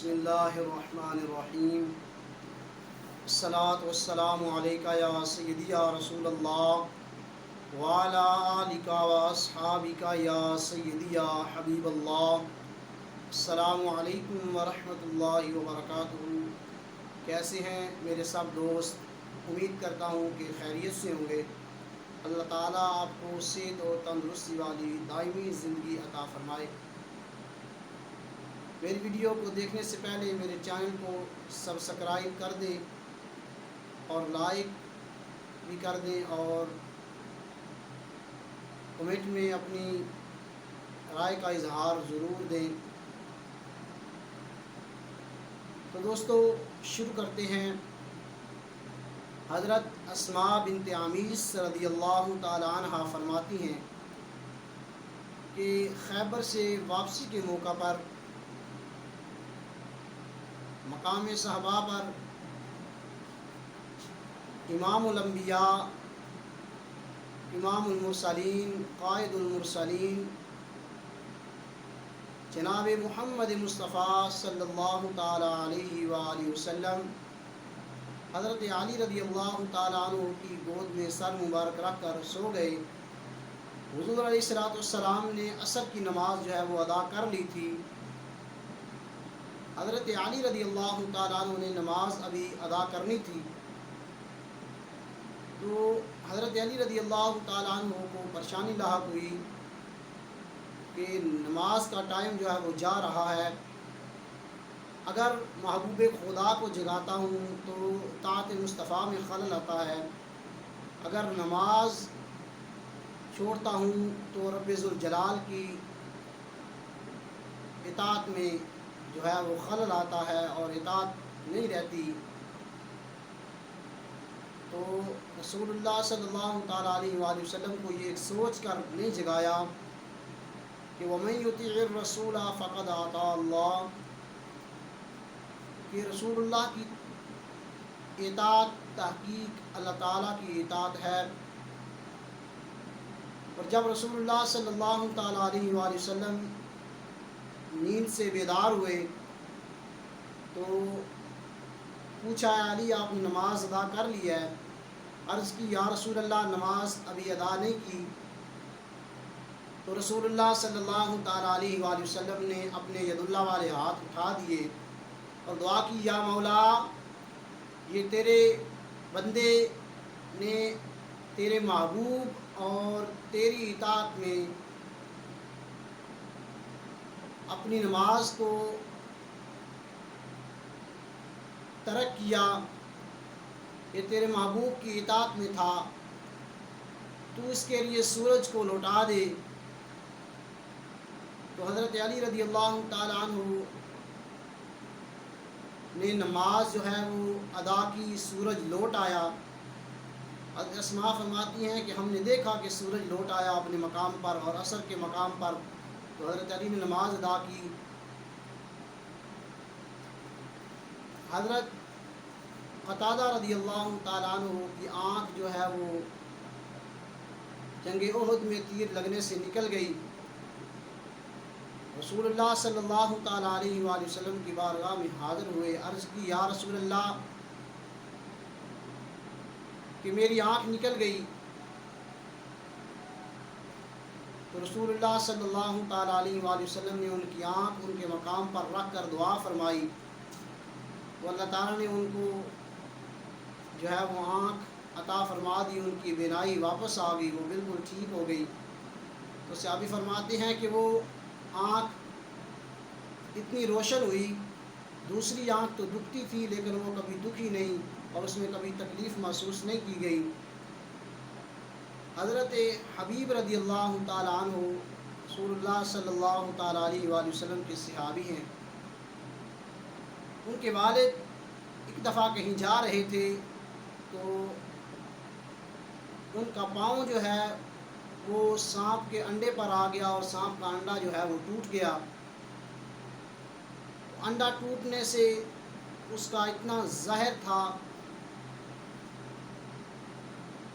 بسم اللہ الرحمن الرحیم الصلاۃ والسلام علیکہ یا سیدی یا رسول اللہ وعلی آلک و اصحابک یا سیدی یا حبیب اللہ۔ السلام علیکم ورحمۃ اللہ وبرکاتہ۔ کیسے ہیں میرے سب دوست؟ امید کرتا ہوں کہ خیریت سے ہوں گے۔ اللہ تعالیٰ آپ کو صحت اور تندرستی والی دائمی زندگی عطا فرمائے۔ میری ویڈیو کو دیکھنے سے پہلے میرے چینل کو سبسکرائب کر دیں اور لائک بھی کر دیں اور کمنٹ میں اپنی رائے کا اظہار ضرور دیں۔ تو دوستو شروع کرتے ہیں۔ حضرت اسماء بنت عمیس رضی اللہ تعالی عنہ فرماتی ہیں کہ خیبر سے واپسی کے موقع پر مقام صحابہ پر امام الانبیاء، امام المرسلین، قائد المرسلین جناب محمد مصطفیٰ صلی اللہ تعالی علیہ وآلہ وسلم حضرت علی رضی اللہ تعالیٰ عنہ کی گود میں سر مبارک رکھ کر سو گئے۔ حضور علیہ السلام نے عصر کی نماز جو ہے وہ ادا کر لی تھی۔ حضرت علی رضی اللہ تعالیٰ عنہ نے نماز ابھی ادا کرنی تھی، تو حضرت علی رضی اللہ تعالیٰ عنہ کو پریشانی لاحق ہوئی کہ نماز کا ٹائم جو ہے وہ جا رہا ہے، اگر محبوب خدا کو جگاتا ہوں تو اطاعت مصطفیٰ میں خلل آتا ہے، اگر نماز چھوڑتا ہوں تو رب ذوالجلال کی اطاعت میں جو ہے وہ خلل آتا ہے اور اطاعت نہیں رہتی۔ تو رسول اللہ صلی اللہ تعالیٰ علیہ وآلہ وسلم کو یہ سوچ کر نہیں جگایا کہ وَمَن يُطِعِ الرَّسُولَ فَقَدْ أَطَاعَ اللَّهَ، کہ رسول اللہ کی اطاعت تحقیق اللہ تعالیٰ کی اطاعت ہے۔ اور جب رسول اللہ صلی اللہ تعالیٰ علیہ وآلہ وسلم نیند سے بیدار ہوئے تو پوچھا علی آپ نے نماز ادا کر لی ہے؟ عرض کی یا رسول اللہ نماز ابھی ادا نہیں کی۔ تو رسول اللہ صلی اللہ تعالیٰ علیہ وآلہ وسلم نے اپنے ید اللہ والے ہاتھ اٹھا دیے اور دعا کی یا مولا، یہ تیرے بندے نے تیرے محبوب اور تیری اطاعت میں اپنی نماز کو ترک کیا، یہ تیرے محبوب کی اطاعت میں تھا، تو اس کے لیے سورج کو لوٹا دے۔ تو حضرت علی رضی اللہ تعالیٰ عنہ نے نماز جو ہے وہ ادا کی، سورج لوٹ آیا۔ حضرت اسماء فرماتی ہیں کہ ہم نے دیکھا کہ سورج لوٹ آیا اپنے مقام پر اور عصر کے مقام پر، تو حضرت علی نے نماز ادا کی۔ حضرت قتادہ رضی اللہ تعالیٰ عنہ کی آنکھ جو ہے وہ جنگ احد میں تیر لگنے سے نکل گئی۔ رسول اللہ صلی اللہ تعالیٰ علیہ وآلہ وسلم کی بارگاہ میں حاضر ہوئے، عرض کی یا رسول اللہ کہ میری آنکھ نکل گئی۔ تو رسول اللہ صلی اللہ تعالیٰ علیہ وآلہ وسلم نے ان کی آنکھ ان کے مقام پر رکھ کر دعا فرمائی، تو اللہ تعالیٰ نے ان کو جو ہے وہ آنکھ عطا فرما دی، ان کی بینائی واپس آ گئی، وہ بالکل ٹھیک ہو گئی۔ تو صحابی فرماتے ہیں کہ وہ آنکھ اتنی روشن ہوئی، دوسری آنکھ تو دکھتی تھی لیکن وہ کبھی دکھی نہیں اور اس میں کبھی تکلیف محسوس نہیں کی گئی۔ حضرت حبیب رضی اللہ تعالیٰ عنہ رسول اللہ صلی اللہ تعالیٰ علیہ وآلہ وسلم کے صحابی ہیں۔ ان کے والد ایک دفعہ کہیں جا رہے تھے تو ان کا پاؤں جو ہے وہ سانپ کے انڈے پر آ گیا اور سانپ کا انڈا جو ہے وہ ٹوٹ گیا۔ انڈا ٹوٹنے سے اس کا اتنا زہر تھا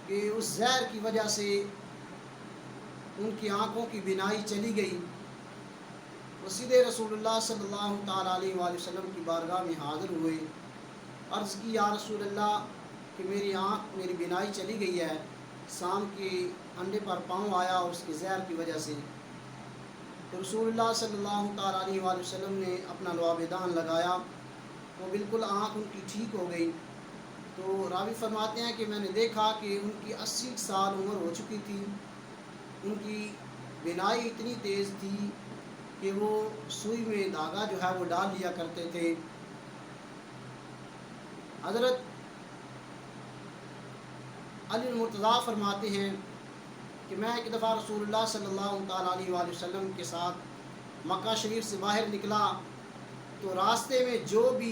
کہ اس زہر کی وجہ سے ان کی آنکھوں کی بینائی چلی گئی۔ وہ سیدھے رسول اللہ صلی اللہ تعالیٰ علیہ وآلہ وسلم کی بارگاہ میں حاضر ہوئے، عرض کی یا رسول اللہ کہ میری آنکھ، میری بینائی چلی گئی ہے، سام کے انڈے پر پاؤں آیا اور اس کے زہر کی وجہ سے۔ تو رسول اللہ صلی اللہ تعالیٰ علیہ وآلہ وسلم نے اپنا لعاب دان لگایا، وہ بالکل آنکھ ان کی ٹھیک ہو گئی۔ تو راوی فرماتے ہیں کہ میں نے دیکھا کہ ان کی 80 سال عمر ہو چکی تھی، ان کی بینائی اتنی تیز تھی کہ وہ سوئی میں دھاگا جو ہے وہ ڈال لیا کرتے تھے۔ حضرت علی المرتضیٰ فرماتے ہیں کہ میں ایک دفعہ رسول اللہ صلی اللہ تعالیٰ علیہ وآلہ وسلم کے ساتھ مکہ شریف سے باہر نکلا، تو راستے میں جو بھی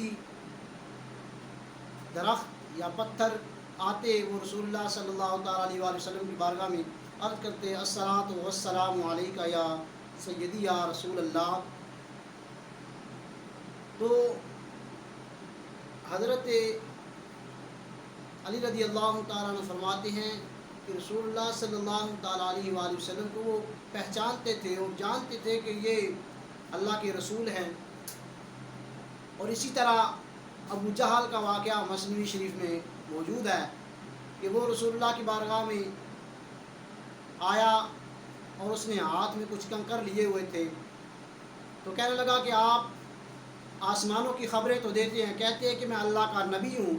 درخت یا پتھر آتے وہ رسول اللہ صلی اللہ تعالیٰ علیہ وآلہ وسلم کی بارگاہ میں عرض کرتے الصلاۃ والسلام علیکہ یا سیدی یا رسول اللہ۔ تو حضرت علی رضی اللہ تعالیٰ عنہ فرماتے ہیں کہ رسول اللہ صلی اللہ تعالیٰ علیہ وآلہ وسلم کو وہ پہچانتے تھے اور جانتے تھے کہ یہ اللہ کے رسول ہیں۔ اور اسی طرح ابو جہل کا واقعہ مثنوی شریف میں موجود ہے کہ وہ رسول اللہ کی بارگاہ میں آیا اور اس نے ہاتھ میں کچھ کنکر لیے ہوئے تھے، تو کہنے لگا کہ آپ آسمانوں کی خبریں تو دیتے ہیں، کہتے ہیں کہ میں اللہ کا نبی ہوں،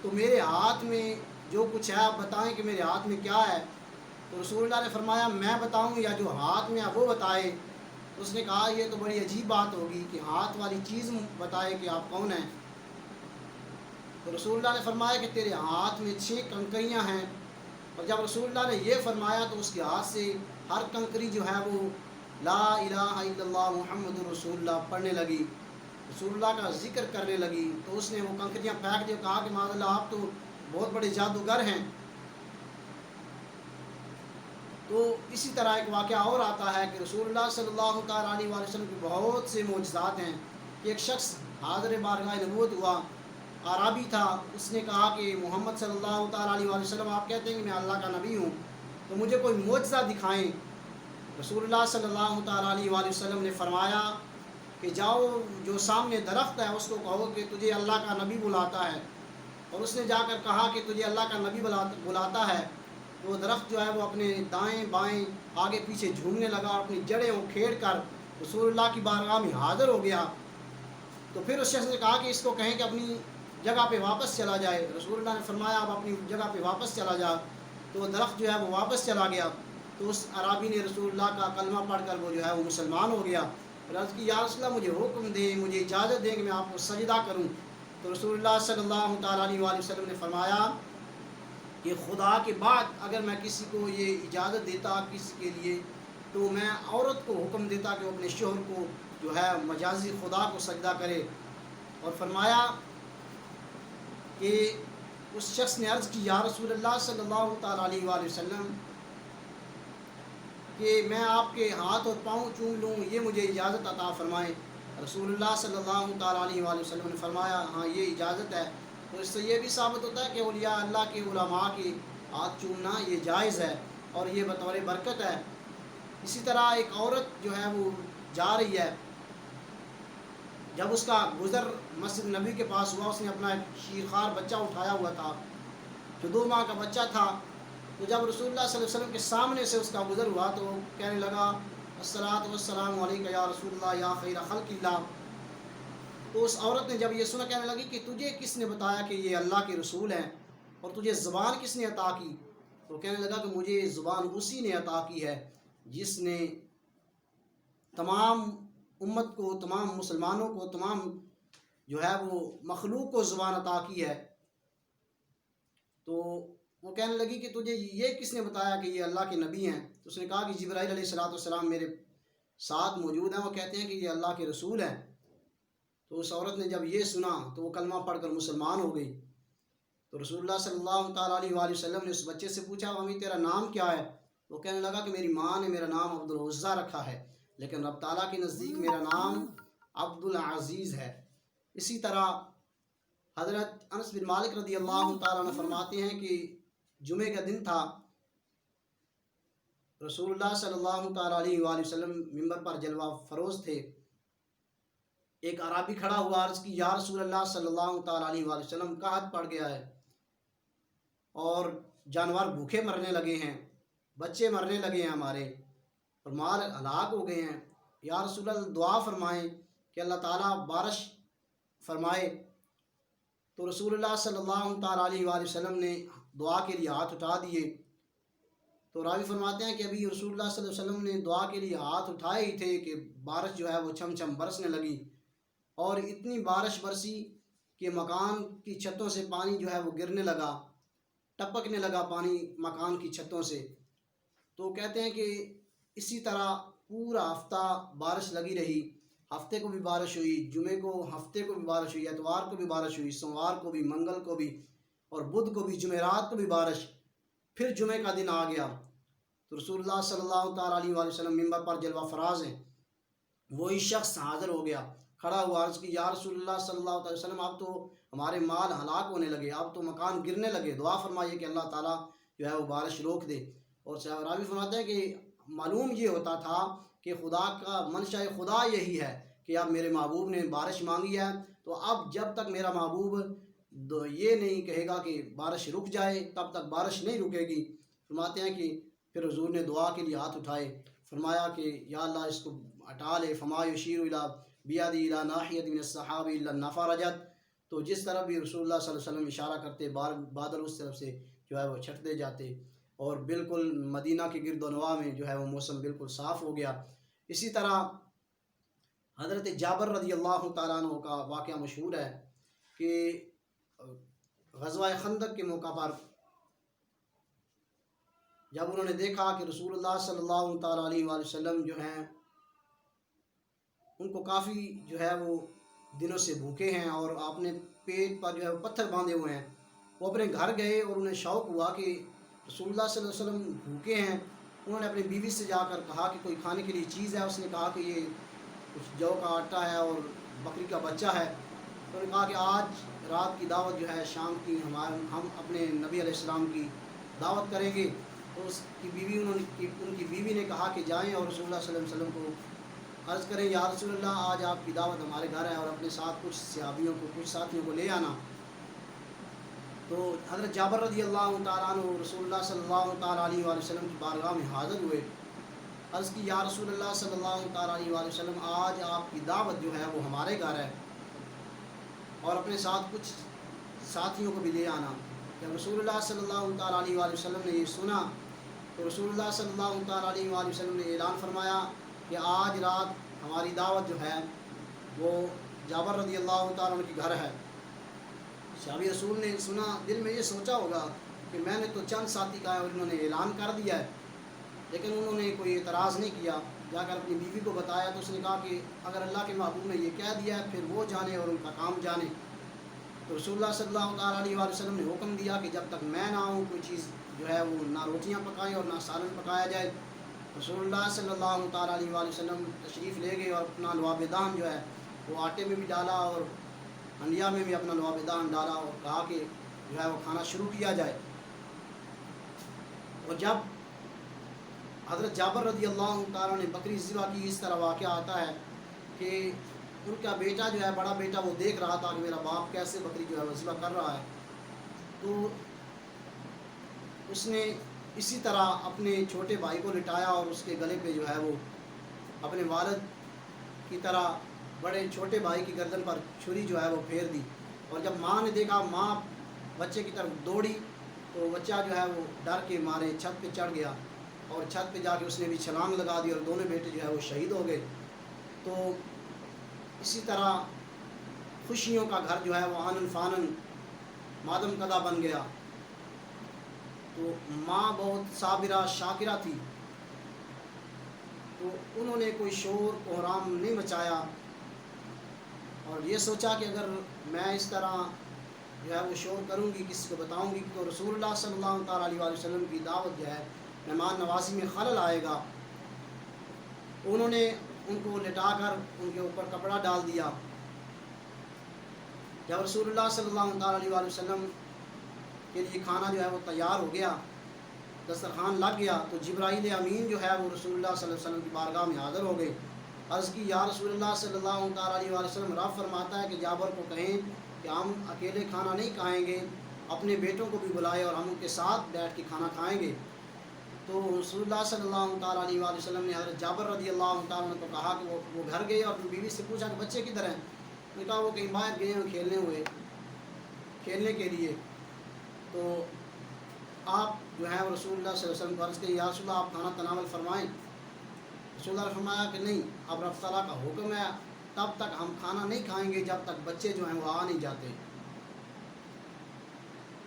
تو میرے ہاتھ میں جو کچھ ہے آپ بتائیں کہ میرے ہاتھ میں کیا ہے۔ تو رسول اللہ نے فرمایا میں بتاؤں یا جو ہاتھ میں ہے وہ بتائے؟ تو اس نے کہا یہ تو بڑی عجیب بات ہوگی کہ ہاتھ والی چیز بتائے کہ آپ کون ہیں۔ تو رسول اللہ نے فرمایا کہ تیرے ہاتھ میں 6 کنکریاں ہیں۔ اور جب رسول اللہ نے یہ فرمایا تو اس کے ہاتھ سے ہر کنکری جو ہے وہ لا الہ الا اللہ محمد رسول اللہ پڑھنے لگی، رسول اللہ کا ذکر کرنے لگی۔ تو اس نے وہ کنکریاں پھینک دی اور کہا کہ معاذ اللہ آپ تو بہت بڑے جادوگر ہیں۔ تو اسی طرح ایک واقعہ اور آتا ہے کہ رسول اللہ صلی اللہ تعالیٰ علیہ وآلہ وسلم کے بہت سے معجزات ہیں کہ ایک شخص حاضر بارگاہ نبوت ہوا، عربی تھا، اس نے کہا کہ محمد صلی اللہ تعالیٰ علیہ وآلہ وسلم آپ کہتے ہیں کہ میں اللہ کا نبی ہوں، تو مجھے کوئی معجزہ دکھائیں۔ رسول اللہ صلی اللہ تعالیٰ علیہ وآلہ وسلم نے فرمایا کہ جاؤ جو سامنے درخت ہے اس کو کہو کہ تجھے اللہ کا نبی بلاتا ہے۔ اور اس نے جا کر کہا کہ تجھے اللہ کا نبی بلاتا ہے، تو وہ درخت جو ہے وہ اپنے دائیں بائیں آگے پیچھے جھومنے لگا اور اپنی جڑیں اکھیڑ کر رسول اللہ کی بارگاہ میں حاضر ہو گیا۔ تو پھر اس شخص نے کہا کہ اس کو کہیں کہ اپنی جگہ پہ واپس چلا جائے۔ رسول اللہ نے فرمایا آپ اپنی جگہ پہ واپس چلا جا، تو وہ درخت جو ہے وہ واپس چلا گیا۔ تو اس عرابی نے رسول اللہ کا کلمہ پڑھ کر وہ جو ہے وہ مسلمان ہو گیا۔ عرض کی یا رسول اللہ مجھے حکم دیں، مجھے اجازت دیں کہ میں آپ کو سجدہ کروں۔ تو رسول اللہ صلی اللہ تعالیٰ علیہ وآلہ وسلم نے فرمایا کہ خدا کے بعد اگر میں کسی کو یہ اجازت دیتا کسی کے لیے، تو میں عورت کو حکم دیتا کہ وہ اپنے شوہر کو جو ہے مجازی خدا کو سجدہ کرے۔ اور فرمایا کہ اس شخص نے عرض کی یا رسول اللہ صلی اللہ تعالیٰ علیہ وآلہ وسلم کہ میں آپ کے ہاتھ اور پاؤں چوم لوں، یہ مجھے اجازت عطا فرمائیں۔ رسول اللہ صلی اللہ تعالیٰ علیہ وآلہ وسلم نے فرمایا ہاں یہ اجازت ہے۔ تو اس سے یہ بھی ثابت ہوتا ہے کہ اولیاء اللہ کے علماء کے ہاتھ چومنا یہ جائز ہے اور یہ بطور برکت ہے۔ اسی طرح ایک عورت جو ہے وہ جا رہی ہے، جب اس کا گزر مسجد نبی کے پاس ہوا، اس نے اپنا ایک شیرخوار بچہ اٹھایا ہوا تھا جو 2 ماہ کا بچہ تھا۔ تو جب رسول اللہ صلی اللہ علیہ وسلم کے سامنے سے اس کا گزر ہوا تو وہ کہنے لگا الصلاۃ والسلام علیکہ یا رسول اللہ یا خیر خلق اللہ۔ تو اس عورت نے جب یہ سنا کہنے لگی کہ تجھے کس نے بتایا کہ یہ اللہ کے رسول ہیں اور تجھے زبان کس نے عطا کی؟ تو کہنے لگا کہ مجھے زبان اسی نے عطا کی ہے جس نے تمام امت کو، تمام مسلمانوں کو، تمام جو ہے وہ مخلوق کو زبان عطا کی ہے۔ تو وہ کہنے لگی کہ تجھے یہ کس نے بتایا کہ یہ اللہ کے نبی ہیں؟ تو اس نے کہا کہ جبرائیل علیہ السلام میرے ساتھ موجود ہیں، وہ کہتے ہیں کہ یہ اللہ کے رسول ہیں۔ تو اس عورت نے جب یہ سنا تو وہ کلمہ پڑھ کر مسلمان ہو گئی۔ تو رسول اللہ صلی اللہ تعالیٰ علیہ وآلہ وسلم نے اس بچے سے پوچھا امی تیرا نام کیا ہے؟ وہ کہنے لگا کہ میری ماں نے میرا نام عبدالعزیٰ رکھا ہے، لیکن رب تعالیٰ کے نزدیک میرا نام عبدالعزیز ہے۔ اسی طرح حضرت انس بن مالک رضی اللہ تعالیٰ عنہ فرماتے ہیں کہ جمعے کا دن تھا، رسول اللہ صلی اللہ تعالیٰ علیہ وآلہ وسلم ممبر پر جلوہ فروز تھے۔ ایک عرابی کھڑا ہوا، عرض کی یا رسول اللہ صلی اللہ تعالیٰ علیہ وآلہ وسلم، قحط پڑ گیا ہے اور جانور بھوکے مرنے لگے ہیں، بچے مرنے لگے ہیں ہمارے، اور مال ہلاک ہو گئے ہیں، یا رسول اللہ دعا فرمائیں کہ اللہ تعالیٰ بارش فرمائے۔ تو رسول اللہ صلی اللہ تعالیٰ علیہ وآلہ وسلم نے دعا کے لیے ہاتھ اٹھا دیے۔ تو راوی فرماتے ہیں کہ ابھی رسول اللہ صلی اللہ علیہ وسلم نے دعا کے لیے ہاتھ اٹھائے ہی تھے کہ بارش جو ہے وہ چھم چھم برسنے لگی، اور اتنی بارش برسی کہ مکان کی چھتوں سے پانی جو ہے وہ گرنے لگا، ٹپکنے لگا پانی مکان کی چھتوں سے۔ تو کہتے ہیں کہ اسی طرح پورا ہفتہ بارش لگی رہی، ہفتے کو بھی بارش ہوئی، جمعے کو ہفتے کو بھی بارش ہوئی، اتوار کو بھی بارش ہوئی، سوموار کو بھی، منگل کو بھی، اور بدھ کو بھی، جمعرات کو بھی بارش۔ پھر جمعے کا دن آ گیا تو رسول اللہ صلی اللہ تعالیٰ علیہ وآلہ وسلم ممبر پر جلوہ فراز ہیں، وہی شخص حاضر ہو گیا، کھڑا ہوا، عرض کی یا رسول اللہ صلی اللہ علیہ وسلم، اب تو ہمارے مال ہلاک ہونے لگے، اب تو مکان گرنے لگے، دعا فرمائیے کہ اللہ تعالیٰ جو ہے وہ بارش روک دے۔ اور راوی فرماتے ہیں کہ معلوم یہ ہوتا تھا کہ خدا کا منشا خدا یہی ہے کہ اب میرے محبوب نے بارش مانگی ہے، تو اب جب تک میرا محبوب یہ نہیں کہے گا کہ بارش رک جائے تب تک بارش نہیں رکے گی۔ فرماتے ہیں کہ پھر حضور نے دعا کے لیے ہاتھ اٹھائے، فرمایا کہ یا اللہ اس کو ہٹا لے، فما یشیر الی بیادی الی ناحیۃ من السحاب الا النفرجت۔ تو جس طرف بھی رسول اللہ صلی اللہ علیہ وسلم اشارہ کرتے بادل اس طرف سے جو ہے وہ چھٹتے جاتے، اور بالکل مدینہ کے گرد و نواح میں جو ہے وہ موسم بالکل صاف ہو گیا۔ اسی طرح حضرت جابر رضی اللہ تعالیٰ عنہ کا واقعہ مشہور ہے کہ غزوہ خندق کے موقع پر جب انہوں نے دیکھا کہ رسول اللہ صلی اللہ تعالیٰ علیہ وآلہ وسلم جو ہیں ان کو کافی جو ہے وہ دنوں سے بھوکے ہیں اور اپنے پیٹ پر جو ہے وہ پتھر باندھے ہوئے ہیں، وہ اپنے گھر گئے اور انہیں شوق ہوا کہ رسول اللہ صلی اللہ علیہ وسلم بھوکے ہیں۔ انہوں نے اپنی بیوی سے جا کر کہا کہ کوئی کھانے کے لیے چیز ہے، اس نے کہا کہ یہ کچھ جو کا آٹا ہے اور بکری کا بچہ ہے۔ تو انہوں نے کہا کہ آج رات کی دعوت جو ہے شام کی ہم اپنے نبی علیہ السلام کی دعوت کریں گے۔ تو اس کی بیوی ان کی بیوی نے کہا کہ جائیں اور رسول اللہ صلی اللہ علیہ وسلم کو عرض کریں یا رسول اللہ آج آپ کی دعوت ہمارے گھر ہے اور اپنے ساتھ کچھ صحابیوں کو، کچھ ساتھیوں کو لے آنا۔ تو حضرت جابر رضی اللہ تعالیٰ عنہ رسول اللہ صلی اللہ تعالیٰ علیہ وآلہ وسلم کی بارگاہ میں حاضر ہوئے، عرض کی یا رسول اللہ صلی اللہ تعالیٰ علیہ وآلہ وسلم آج آپ کی دعوت جو ہے وہ ہمارے گھر ہے اور اپنے ساتھ کچھ ساتھیوں کو بھی لے آنا۔ جب رسول اللہ صلی اللہ تعالیٰ علیہ وآلہ وسلم نے یہ سنا تو رسول اللہ صلی اللہ تعالیٰ علیہ وآلہ وسلم نے اعلان فرمایا کہ آج رات ہماری دعوت جو ہے وہ جابر رضی اللہ تعالیٰ عنہ کے گھر ہے۔ صحابی رسول نے سنا، دل میں یہ سوچا ہوگا کہ میں نے تو چند ساتھی کہا ہے اور انہوں نے اعلان کر دیا ہے، لیکن انہوں نے کوئی اعتراض نہیں کیا۔ جا کر اپنی بیوی کو بتایا تو اس نے کہا کہ اگر اللہ کے محبوب نے یہ کہہ دیا ہے پھر وہ جانے اور ان کا کام جانے۔ تو رسول اللہ صلی اللہ تعالیٰ علیہ وآلہ وسلم نے حکم دیا کہ جب تک میں نہ آؤں کوئی چیز جو ہے وہ نہ روٹیاں پکائیں اور نہ سالن پکایا جائے۔ رسول اللہ صلی اللہ تعالیٰ علیہ وآلہ وسلم تشریف لے گئے اور اپنا لعاب دان جو ہے وہ آٹے میں بھی ڈالا اور ہنڈیا میں بھی اپنا لعاب دان ڈالا اور کہا کہ جو ہے وہ کھانا شروع کیا جائے۔ اور جب حضرت جابر رضی اللہ تعالیٰ نے بکری ذبح کی، اس طرح واقعہ آتا ہے کہ ان کا بیٹا جو ہے بڑا بیٹا وہ دیکھ رہا تھا کہ میرا باپ کیسے بکری جو ہے وہ ذبح کر رہا ہے، تو اس نے اسی طرح اپنے چھوٹے بھائی کو لٹایا اور اس کے گلے پہ جو ہے وہ اپنے والد کی طرح بڑے چھوٹے بھائی کی گردن پر چھری جو ہے وہ پھیر دی۔ اور جب ماں نے دیکھا، ماں بچے کی طرف دوڑی تو بچہ جو ہے وہ ڈر کے مارے چھت پہ چڑھ گیا اور چھت پہ جا کے اس نے بھی چھلانگ لگا دی اور دونوں بیٹے جو ہے وہ شہید ہو گئے۔ تو اسی طرح خوشیوں کا گھر جو ہے وہ آنن فانن مادم کدا بن گیا۔ تو ماں بہت صابرہ شاکرہ تھی، تو انہوں نے کوئی شور کوہرام نہیں مچایا اور یہ سوچا کہ اگر میں اس طرح جو ہے وہ شور کروں گی، کسی کو بتاؤں گی تو رسول اللہ صلی اللہ تعالیٰ علیہ وآلہ وسلم کی دعوت جو ہے مہمان نوازی میں خلل آئے گا۔ انہوں نے ان کو لٹا کر ان کے اوپر کپڑا ڈال دیا۔ جب رسول اللہ صلی اللہ تعالیٰ علیہ وآلہ وسلم کے لیے کھانا جو ہے وہ تیار ہو گیا دسترخوان لگ گیا تو جبرائیل امین جو ہے وہ رسول اللہ صلی اللہ علیہ وسلم کی بارگاہ میں حاضر ہو گئے. عرض کی یا رسول اللہ صلی اللہ تعالیٰ علیہ وسلم، رب فرماتا ہے کہ جابر کو کہیں کہ ہم اکیلے کھانا نہیں کھائیں گے، اپنے بیٹوں کو بھی بلائے اور ہم ان کے ساتھ بیٹھ کے کھانا کھائیں گے. تو رسول اللہ صلی اللہ تعالیٰ علیہ وسلم نے حضرت جابر رضی اللہ تعالیٰ عنہ کو کہا کہ وہ گھر گئے اور اپنی بیوی سے پوچھا کہ بچے کدھر ہیں؟ انہوں نے کہا وہ کہیں باہر گئے ہیں کھیلنے کے لیے. تو آپ جو ہے رسول اللہ صلی اللہ علیہ وسلم کو عرض کہ یا رسول اللہ آپ کھانا تناول فرمائیں. رسول اللہ نے فرمایا کہ نہیں، اب رب تعالیٰ کا حکم ہے تب تک ہم کھانا نہیں کھائیں گے جب تک بچے جو ہیں وہ آ نہیں جاتے.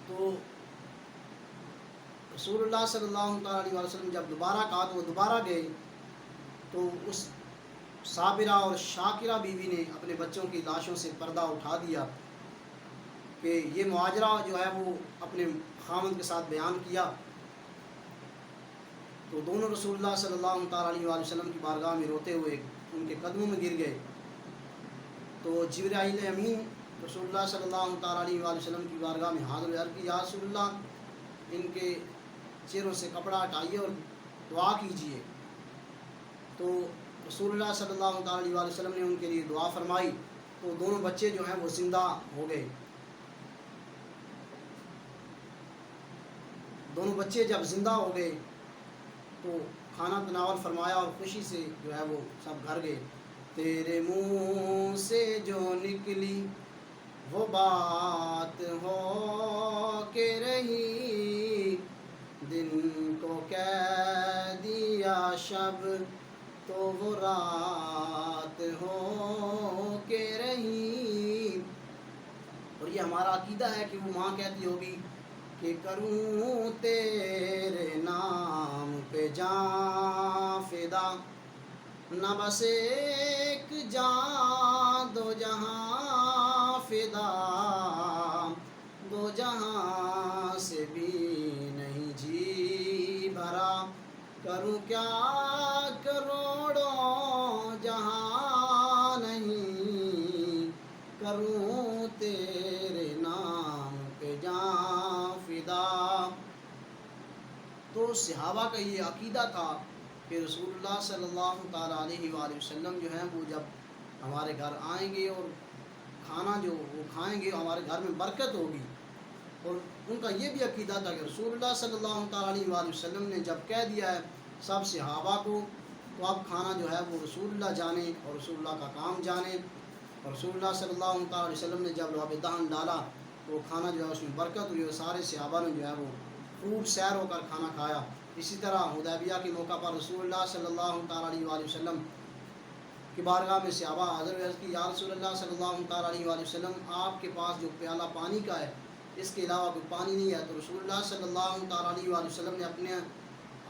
تو رسول اللہ صلی اللہ تعالیٰ علیہ وسلم جب دوبارہ کہا تو وہ دوبارہ گئے. تو اس صابرہ اور شاکرہ بیوی نے اپنے بچوں کی لاشوں سے پردہ اٹھا دیا کہ یہ مہاجرہ جو ہے وہ اپنے خاوند کے ساتھ بیان کیا. تو دونوں رسول اللہ صلی اللہ تعالیٰ علیہ وسلم کی بارگاہ میں روتے ہوئے ان کے قدموں میں گر گئے. تو جبرائیل امین رسول اللہ صلی اللہ تعالیٰ علیہ وسلم کی بارگاہ میں حاضر ہوئے کہ یا رسول اللہ ان کے چہروں سے کپڑا ہٹائیے اور دعا کیجیے. تو رسول اللہ صلی اللہ تعالیٰ علیہ وسلم نے ان کے لیے دعا فرمائی. تو دونوں بچے جو ہیں وہ زندہ ہو گئے. دونوں بچے جب زندہ ہو گئے تو کھانا تناول فرمایا اور خوشی سے جو ہے وہ سب گھر گئے. تیرے منہ سے جو نکلی وہ بات ہو کے رہی، دن کو کہہ دیا شب تو وہ رات ہو کے رہی. اور یہ ہمارا عقیدہ ہے کہ وہ ماں کہتی ہوگی کہ کروں تیرے نام پہ جاں فدا، نہ بس ایک جاں دو جہاں فدا، دو جہاں سے بھی نہیں جی بھرا، کروں کیا کروڑوں جہاں نہیں، کروں تیرے نام پہ جاں فدا. تو صحابہ کا یہ عقیدہ تھا کہ رسول اللہ صلی اللہ تعالیٰ علیہ وآلہ وسلم جو ہیں وہ جب ہمارے گھر آئیں گے اور کھانا جو وہ کھائیں گے ہمارے گھر میں برکت ہوگی. اور ان کا یہ بھی عقیدہ تھا کہ رسول اللہ صلی اللہ تعالیٰ علیہ وآلہ وسلم نے جب کہہ دیا ہے سب صحابہ کو، تو اب کھانا جو ہے وہ رسول اللہ جانے اور رسول اللہ کا کام جانے. اور رسول اللہ صلی اللہ تعالیٰ علیہ وسلم نے جب لعاب دہن ڈالا تو وہ کھانا جو ہے اس میں برکت ہوئی اور سارے صحابہ نے جو ہے وہ خوب سیر ہو کر کھانا کھایا. اسی طرح حدیبیہ کے موقع پر رسول اللہ صلی اللہ تعالیٰ علیہ وآلہ وسلم کی بارگاہ میں صحابہ حاضر ہوئے کہ یا رسول اللہ صلی اللہ تعالیٰ علیہ وآلہ وسلم آپ کے پاس جو پیالہ پانی کا ہے اس کے علاوہ کوئی پانی نہیں ہے. تو رسول اللہ صلی اللہ تعالیٰ علیہ وآلہ وسلم نے اپنے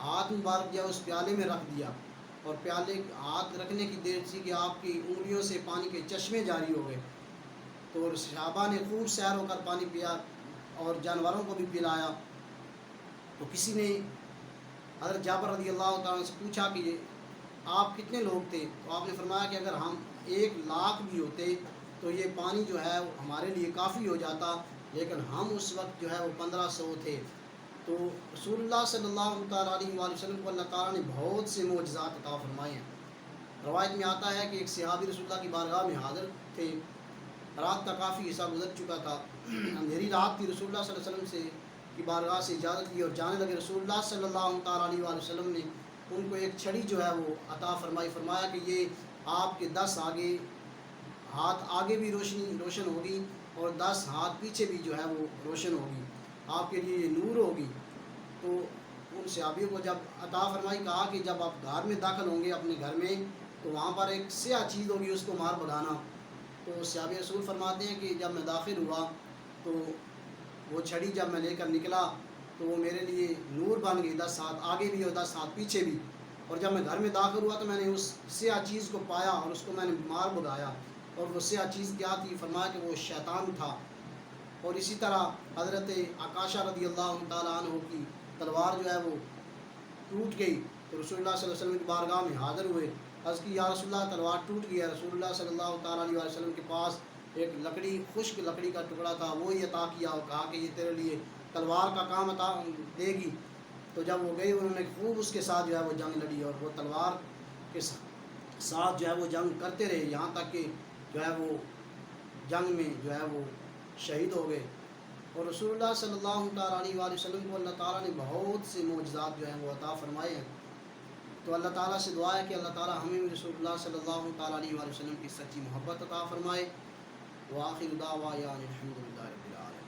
ہاتھ مبارک جو اس پیالے میں رکھ دیا اور پیالے ہاتھ رکھنے کی دیر تھی کہ آپ کی انگلیوں سے پانی کے چشمے جاری ہو گئے. تو صحابہ نے خوب سیر ہو کر پانی پیا اور جانوروں کو بھی پلایا. تو کسی نے حضرت جابر رضی اللہ تعالیٰ سے پوچھا کہ یہ آپ کتنے لوگ تھے؟ تو آپ نے فرمایا کہ اگر ہم 1,00,000 بھی ہوتے تو یہ پانی جو ہے ہمارے لیے کافی ہو جاتا، لیکن ہم اس وقت جو ہے وہ 1500 تھے. تو رسول اللہ صلی اللہ تعالیٰ علیہ وآلہ وسلم کو اللہ تعالیٰ نے بہت سے معجزات عطا فرمائے ہیں. روایت میں آتا ہے کہ ایک صحابی رسول اللہ کی بارگاہ میں حاضر تھے. رات کا کافی حصہ گزر چکا تھا، اندھیری رات تھی. رسول اللہ صلی اللہ علیہ وسلم سے کی بارگاہ سے اجازت لی اور جانے لگے. رسول اللہ صلی اللہ تعالیٰ علیہ وآلہ وسلم نے ان کو ایک چھڑی جو ہے وہ عطا فرمایا کہ یہ آپ کے 10 ہاتھ آگے بھی روشن ہوگی اور 10 ہاتھ پیچھے بھی جو ہے وہ روشن ہوگی، آپ کے لیے نور ہوگی. تو ان صحابیوں کو جب عطا فرمائی کہا کہ جب آپ گھر میں داخل ہوں گے اپنے گھر میں تو وہاں پر ایک سیاہ چیز ہوگی، اس کو مار بھگانا. تو صحابی رسول فرماتے ہیں کہ جب میں داخل ہوا تو وہ چھڑی جب میں لے کر نکلا تو وہ میرے لیے نور بن گئی، 10 ہاتھ آگے بھی اور 10 ہاتھ پیچھے بھی. اور جب میں گھر میں داخل ہوا تو میں نے اس سیاہ چیز کو پایا اور اس کو میں نے مار بھگایا. اور وہ سیاہ چیز کیا تھی؟ فرمایا کہ وہ شیطان تھا. اور اسی طرح حضرت عکاشہ رضی اللہ تعالیٰ عنہ کی تلوار جو ہے وہ ٹوٹ گئی. تو رسول اللہ صلی اللہ علیہ وسلم کی بارگاہ میں حاضر ہوئے، عرض کی یا رسول اللہ تلوار ٹوٹ گئی ہے. رسول اللہ صلی اللہ تعالیٰ علیہ وسلم کے پاس ایک خشک لکڑی کا ٹکڑا تھا، وہی عطا کیا اور کہا کہ یہ تیرے لیے تلوار کا کام عطا دے گی. تو جب وہ گئی انہوں نے خوب اس کے ساتھ جو ہے وہ جنگ لڑی، اور وہ تلوار کے ساتھ جو ہے وہ جنگ کرتے رہے، یہاں تک کہ جو ہے وہ جنگ میں جو ہے وہ شہید ہو گئے۔ اور رسول اللہ صلی اللہ تعالیٰ علیہ وآلہ وسلم کو اللہ تعالیٰ نے بہت سے معجزات جو ہیں وہ عطا فرمائے ہیں۔ تو اللہ تعالیٰ سے دعا ہے کہ اللہ تعالیٰ ہمیں بھی رسول اللہ صلی اللہ تعالیٰ علیہ وآلہ وسلم کی سچی محبت عطا فرمائے۔ وآخر دعوانا الحمد للہ رب العالمین۔